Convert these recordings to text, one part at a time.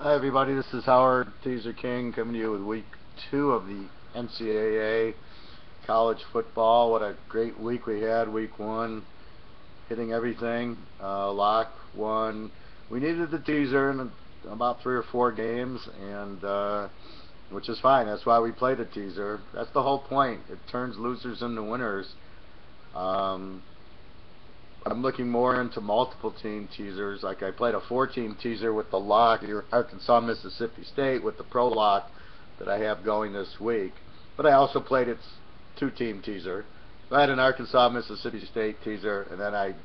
Hi everybody, this is Howard Teaserking coming to you with week 2 of the NCAA college football. What a great week we had, week 1, hitting everything. Lock won. We needed the teaser in about 3 or 4 games, and which is fine. That's why we play the teaser. That's the whole point. It turns losers into winners. I'm looking more into multiple team teasers. Like I played a 4-team teaser with the lock, Arkansas, Mississippi State, with the pro lock that I have going this week. But I also played its 2-team teaser. So I had an Arkansas, Mississippi State teaser, and then I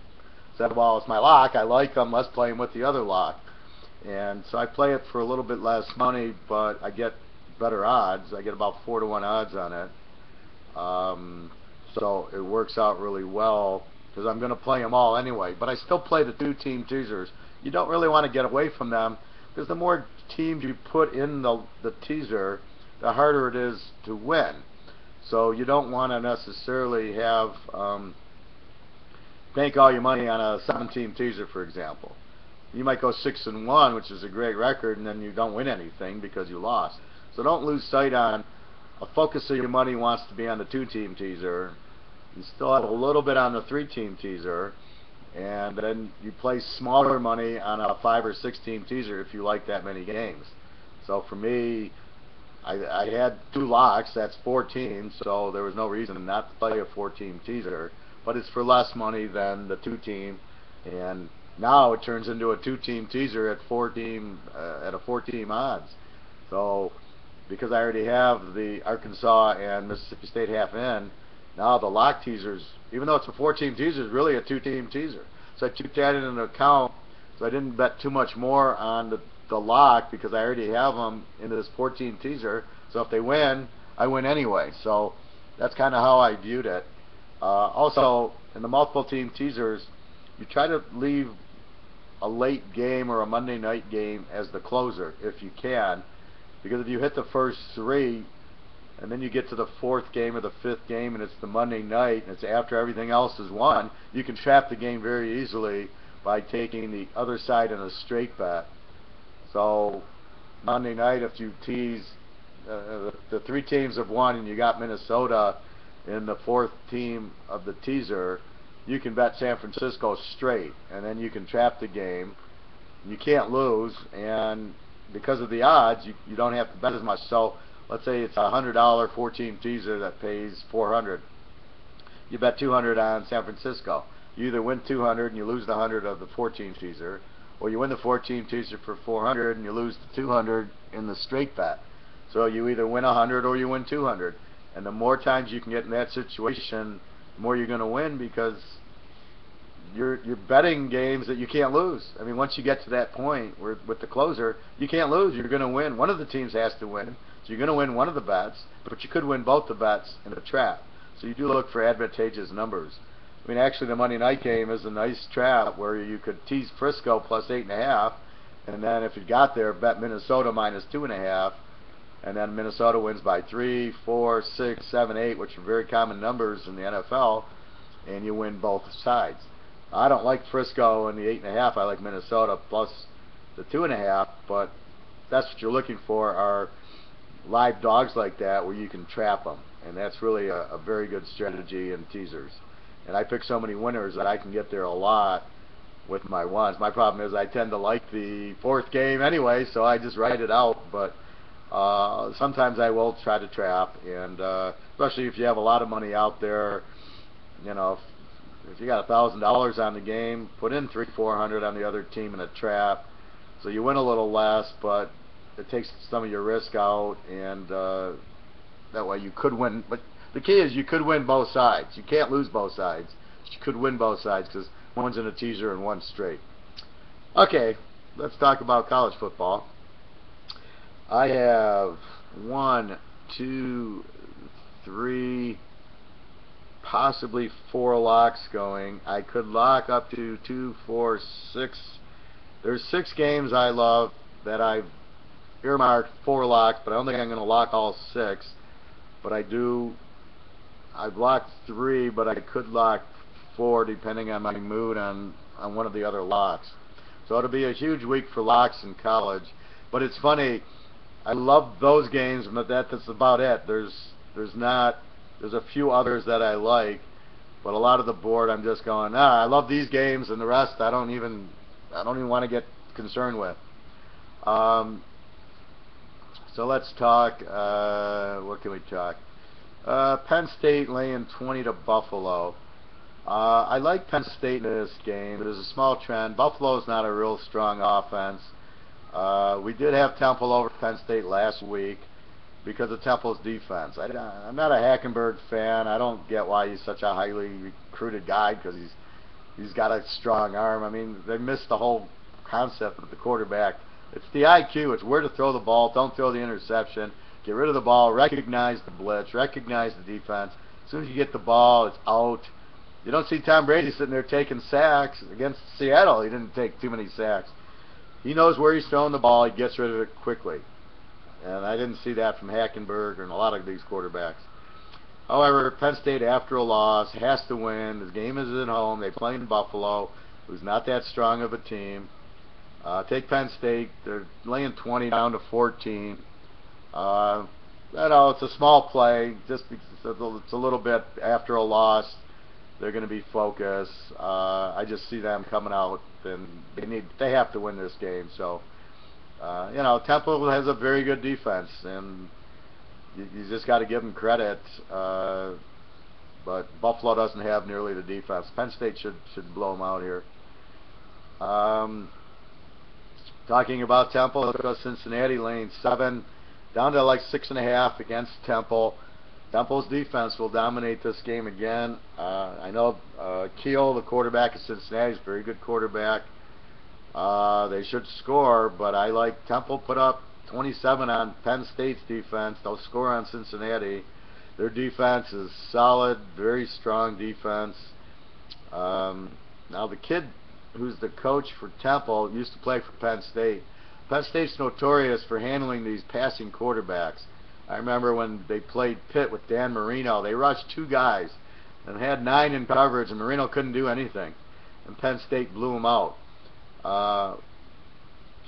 said, well, it's my lock. I like them. Let's play them with the other lock. And so I play it for a little bit less money, but I get better odds. I get about 4-to-1 odds on it. So it works out really well, because I'm going to play them all anyway. But I still play the 2-team teasers. You don't really want to get away from them, because the more teams you put in the teaser, the harder it is to win. So you don't want to necessarily have bank all your money on a 7-team teaser, for example. You might go 6-1, which is a great record, and then you don't win anything because you lost. So don't lose sight on a focus of your money wants to be on the 2-team teaser. You still have a little bit on the 3-team teaser, and then you play smaller money on a 5 or 6-team teaser if you like that many games. So for me, I had 2 locks. That's 4 teams, so there was no reason not to play a 4-team teaser. But it's for less money than the 2-team, and now it turns into a 2-team teaser at 4-team at a 4-team odds. So because I already have the Arkansas and Mississippi State half in, now the lock teasers, even though it's a 4-team teaser, is really a 2-team teaser. So I took that into account, so I didn't bet too much more on the lock, because I already have them into this 4-team teaser. So if they win, I win anyway. So that's kind of how I viewed it. Also, in the multiple team teasers, you try to leave a late game or a Monday night game as the closer if you can, because if you hit the first 3, and then you get to the 4th game or the 5th game, and it's the Monday night, and it's after everything else is won, you can trap the game very easily by taking the other side in a straight bet. So Monday night, if you tease the 3 teams have won, and you got Minnesota in the 4th team of the teaser, you can bet San Francisco straight, and then you can trap the game. You can't lose, and because of the odds, you don't have to bet as much. So let's say it's a $100 4-team teaser that pays $400. You bet $200 on San Francisco. You either win $200 and you lose the $100 of the 4-team teaser, or you win the 4-team teaser for $400 and you lose the $200 in the straight bet. So you either win $100 or you win $200. And the more times you can get in that situation, the more you're going to win, because you're betting games that you can't lose. I mean, once you get to that point where with the closer, you can't lose. You're going to win. One of the teams has to win. So you're going to win one of the bets, but you could win both the bets in a trap. So you do look for advantageous numbers. I mean, actually, the Monday night game is a nice trap where you could tease Frisco plus 8.5, and then if you got there, bet Minnesota minus 2.5, and then Minnesota wins by 3, 4, 6, 7, 8, which are very common numbers in the NFL, and you win both sides. I don't like Frisco and the 8.5. I like Minnesota plus the 2.5, but that's what you're looking for, are live dogs like that where you can trap them, and that's really a very good strategy in teasers. And I pick so many winners that I can get there a lot with my ones. My problem is I tend to like the 4th game anyway, so I just write it out. But sometimes I will try to trap, and especially if you have a lot of money out there. You know, if you got $1,000 on the game, put in $300-400 on the other team in a trap, so you win a little less, but it takes some of your risk out, and that way you could win. But the key is you could win both sides. You can't lose both sides. You could win both sides, because one's in a teaser and one's straight. Okay, let's talk about college football. I have 1, 2, 3, possibly 4 locks going. I could lock up to 2, 4, 6. There's 6 games I love that I've earmarked 4 locks, but I don't think I'm going to lock all 6. But I've locked 3, but I could lock 4 depending on my mood on one of the other locks. So it'll be a huge week for locks in college. But it's funny. I love those games, but that's about it. There's a few others that I like, but a lot of the board I'm just going, I love these games, and the rest I don't even want to get concerned with. So let's talk. What can we talk? Penn State laying 20 to Buffalo. I like Penn State in this game. There's a small trend. Buffalo's not a real strong offense. We did have Temple over Penn State last week because of Temple's defense. I'm not a Hackenberg fan. I don't get why he's such a highly recruited guy, because he's got a strong arm. I mean, they missed the whole concept of the quarterback. It's the IQ. It's where to throw the ball. Don't throw the interception. Get rid of the ball. Recognize the blitz. Recognize the defense. As soon as you get the ball, it's out. You don't see Tom Brady sitting there taking sacks against Seattle. He didn't take too many sacks. He knows where he's throwing the ball. He gets rid of it quickly. And I didn't see that from Hackenberg and a lot of these quarterbacks. However, Penn State, after a loss, has to win. The game is at home. They play in Buffalo, who's not that strong of a team. Take Penn State. They're laying 20 down to 14. It's a small play. Just it's a little bit after a loss. They're going to be focused. I just see them coming out, and they have to win this game. So, Temple has a very good defense, and you just got to give them credit. But Buffalo doesn't have nearly the defense. Penn State should blow them out here. Talking about Temple, let's go Cincinnati laying 7 down to like 6.5 against Temple. Temple's defense will dominate this game again. I know Keel, the quarterback of Cincinnati, is a very good quarterback. They should score, but I like Temple put up 27 on Penn State's defense. They'll score on Cincinnati. Their defense is solid, very strong defense. Now the kid who's the coach for Temple used to play for Penn State. Penn State's notorious for handling these passing quarterbacks. I remember when they played Pitt with Dan Marino, they rushed 2 guys and had 9 in coverage, and Marino couldn't do anything, and Penn State blew him out.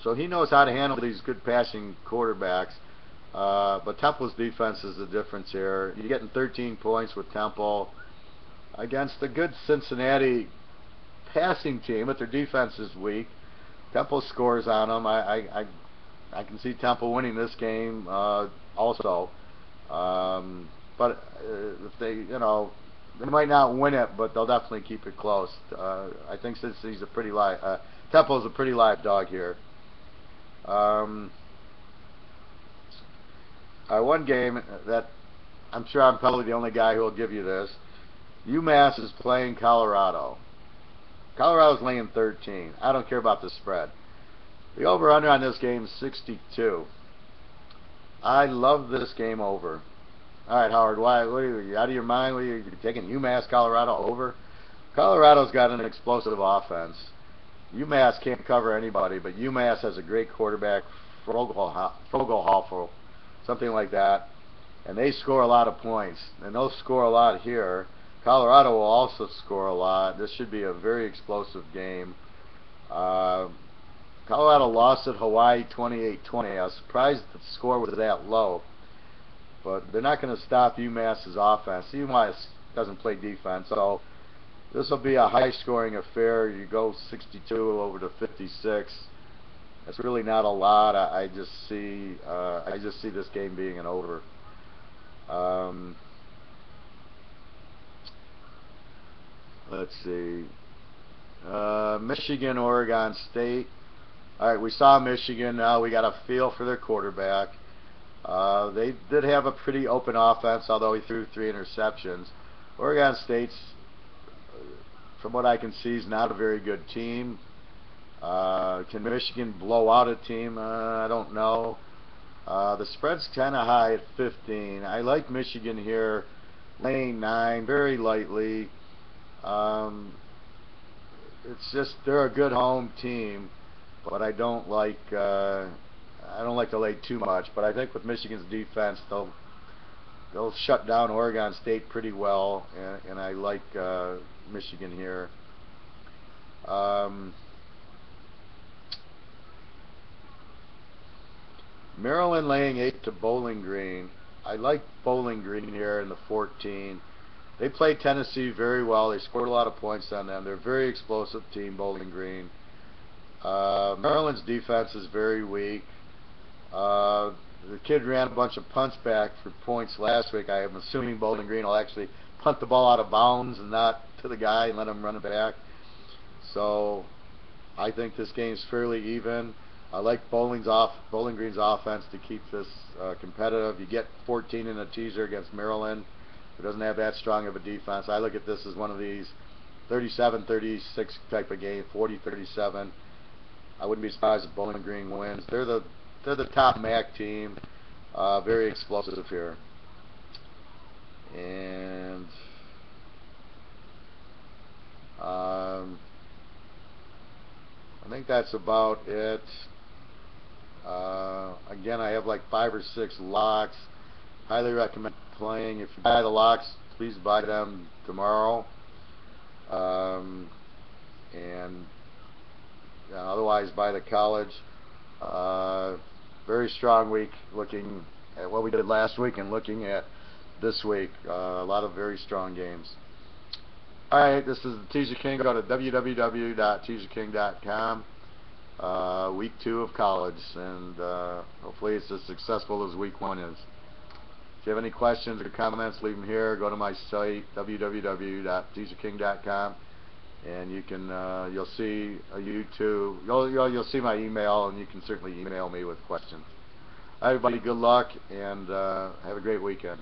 So he knows how to handle these good passing quarterbacks. But Temple's defense is the difference here. You're getting 13 points with Temple against a good Cincinnati passing team, but their defense is weak. Temple scores on them. I can see Temple winning this game also. But if they might not win it, but they'll definitely keep it close. I think Cincinnati's a pretty live. Temple's a pretty live dog here. One game that I'm sure I'm probably the only guy who will give you this. UMass is playing Colorado. Colorado's laying 13. I don't care about the spread. The over-under on this game is 62. I love this game over. All right, Howard, why? What are you out of your mind? What are you taking UMass Colorado over? Colorado's got an explosive offense. UMass can't cover anybody, but UMass has a great quarterback, Fogelhofer, something like that, and they score a lot of points, and they'll score a lot here. Colorado will also score a lot. This should be a very explosive game. Colorado lost at Hawaii 28-20. I was surprised that the score was that low, but they're not going to stop UMass's offense. UMass doesn't play defense, so this will be a high-scoring affair. You go 62 over to 56. That's really not a lot. I just see this game being an over. Let's see. Michigan, Oregon State. All right, we saw Michigan. Now we got a feel for their quarterback. They did have a pretty open offense, although he threw 3 interceptions. Oregon State's, from what I can see, is not a very good team. Can Michigan blow out a team? I don't know. The spread's kind of high at 15. I like Michigan here, laying 9, very lightly. It's just they're a good home team, but I don't like to lay too much. But I think with Michigan's defense, they'll shut down Oregon State pretty well, and I like Michigan here. Maryland laying 8 to Bowling Green. I like Bowling Green here in the 14. They played Tennessee very well. They scored a lot of points on them. They're a very explosive team, Bowling Green. Maryland's defense is very weak. The kid ran a bunch of punts back for points last week. I am assuming Bowling Green will actually punt the ball out of bounds and not to the guy and let him run it back. So I think this game's fairly even. I like Bowling Green's offense to keep this competitive. You get 14 in a teaser against Maryland, who doesn't have that strong of a defense. I look at this as one of these 37-36 type of game, 40-37. I wouldn't be surprised if Bowling Green wins. They're the top MAC team, very explosive here. And I think that's about it. Again, I have like 5 or 6 locks. Highly recommend playing. If you buy the locks, please buy them tomorrow. And otherwise, buy the college. Very strong week looking at what we did last week and looking at this week. A lot of very strong games. Alright, this is the Teaser King. Go to www.teaserking.com. Week 2 of college, and hopefully it's as successful as week 1 is. If you have any questions or comments, leave them here. Go to my site, www.teaserking.com, and you can you'll see a YouTube. You'll see my email, and you can certainly email me with questions. Everybody, good luck, and have a great weekend.